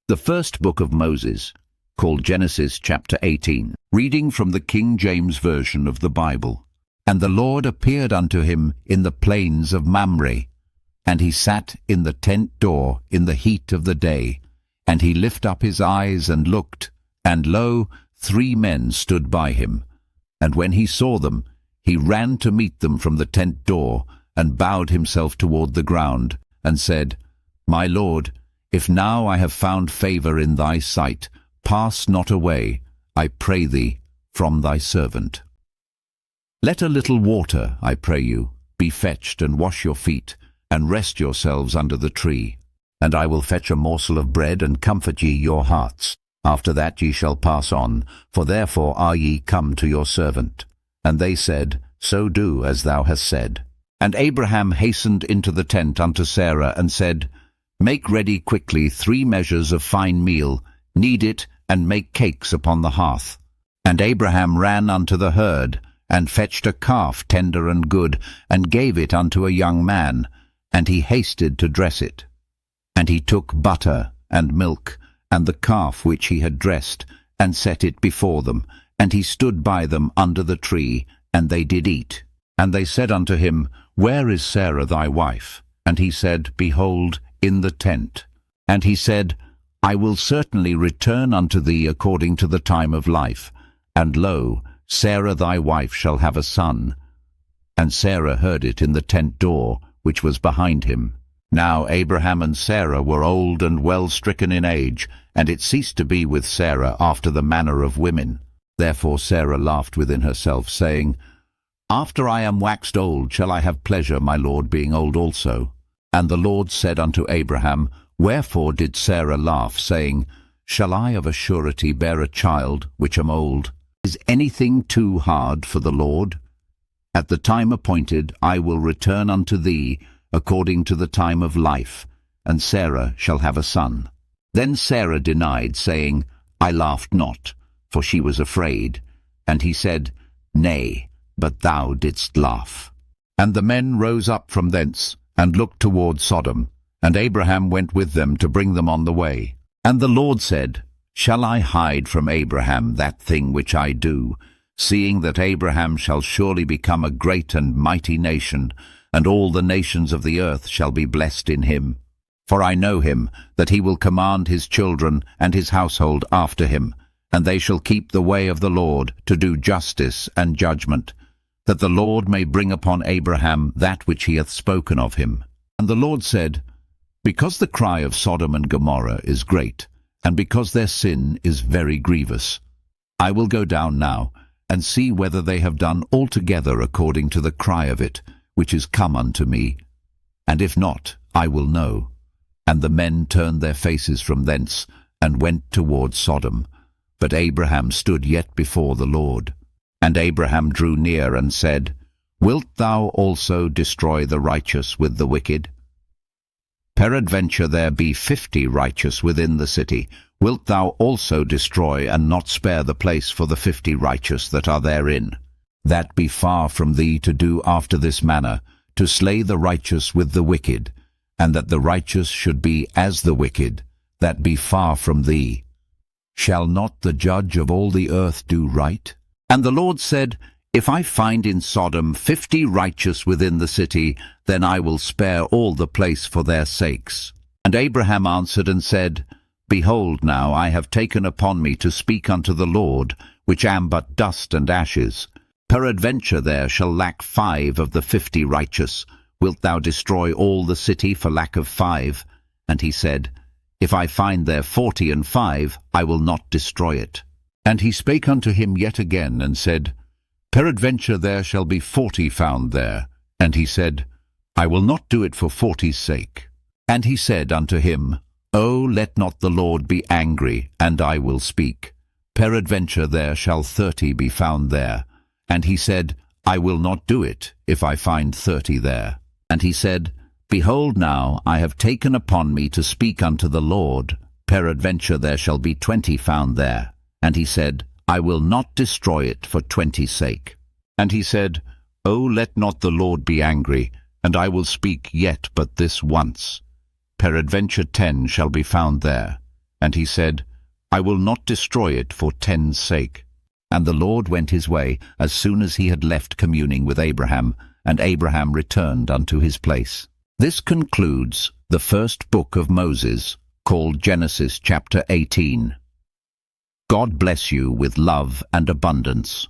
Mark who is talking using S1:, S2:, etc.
S1: The first book of Moses, called Genesis chapter 18, reading from the King James Version of the Bible. And the Lord appeared unto him in the plains of Mamre, and he sat in the tent door in the heat of the day. And he lifted up his eyes and looked, and lo, 3 men stood by him. And when he saw them, he ran to meet them from the tent door, and bowed himself toward the ground, and said, My Lord, if now I have found favour in thy sight, pass not away, I pray thee, from thy servant. Let a little water, I pray you, be fetched, and wash your feet, and rest yourselves under the tree. And I will fetch a morsel of bread, and comfort ye your hearts. After that ye shall pass on, for therefore are ye come to your servant. And they said, So do as thou hast said. And Abraham hastened into the tent unto Sarah, and said, Make ready quickly 3 measures of fine meal, knead it, and make cakes upon the hearth. And Abraham ran unto the herd, and fetched a calf tender and good, and gave it unto a young man, and he hasted to dress it. And he took butter and milk, and the calf which he had dressed, and set it before them, and he stood by them under the tree, and they did eat. And they said unto him, Where is Sarah thy wife? And he said, Behold, in the tent. And he said, I will certainly return unto thee according to the time of life. And lo, Sarah thy wife shall have a son. And Sarah heard it in the tent door, which was behind him. Now Abraham and Sarah were old and well stricken in age, and it ceased to be with Sarah after the manner of women. Therefore Sarah laughed within herself, saying, After I am waxed old shall I have pleasure, my Lord being old also. And the Lord said unto Abraham, Wherefore did Sarah laugh, saying, Shall I of a surety bear a child, which am old? Is anything too hard for the Lord? At the time appointed I will return unto thee, according to the time of life, and Sarah shall have a son. Then Sarah denied, saying, I laughed not, for she was afraid. And he said, Nay, but thou didst laugh. And the men rose up from thence, and looked toward Sodom, and Abraham went with them to bring them on the way. And the Lord said, Shall I hide from Abraham that thing which I do, seeing that Abraham shall surely become a great and mighty nation, and all the nations of the earth shall be blessed in him? For I know him, that he will command his children and his household after him, and they shall keep the way of the Lord, to do justice and judgment, that the Lord may bring upon Abraham that which he hath spoken of him. And the Lord said, Because the cry of Sodom and Gomorrah is great, and because their sin is very grievous, I will go down now, and see whether they have done altogether according to the cry of it, which is come unto me. And if not, I will know. And the men turned their faces from thence, and went toward Sodom. But Abraham stood yet before the Lord. And Abraham drew near and said, Wilt thou also destroy the righteous with the wicked? Peradventure there be 50 righteous within the city. Wilt thou also destroy and not spare the place for the 50 righteous that are therein? That be far from thee to do after this manner, to slay the righteous with the wicked, and that the righteous should be as the wicked, that be far from thee. Shall not the judge of all the earth do right? And the Lord said, If I find in Sodom 50 righteous within the city, then I will spare all the place for their sakes. And Abraham answered and said, Behold, now I have taken upon me to speak unto the Lord, which am but dust and ashes. Peradventure there shall lack 5 of the 50 righteous. Wilt thou destroy all the city for lack of 5? And he said, If I find there 40 and 5, I will not destroy it. And he spake unto him yet again, and said, Peradventure there shall be 40 found there. And he said, I will not do it for 40's sake. And he said unto him, O let not the Lord be angry, and I will speak. Peradventure there shall 30 be found there. And he said, I will not do it, if I find 30 there. And he said, Behold, now I have taken upon me to speak unto the Lord. Peradventure there shall be 20 found there. And he said, I will not destroy it for 20's sake. And he said, O let not the Lord be angry, and I will speak yet but this once. Peradventure 10 shall be found there. And he said, I will not destroy it for 10's sake. And the Lord went his way as soon as he had left communing with Abraham, and Abraham returned unto his place. This concludes the first book of Moses, called Genesis chapter 18. God bless you with love and abundance.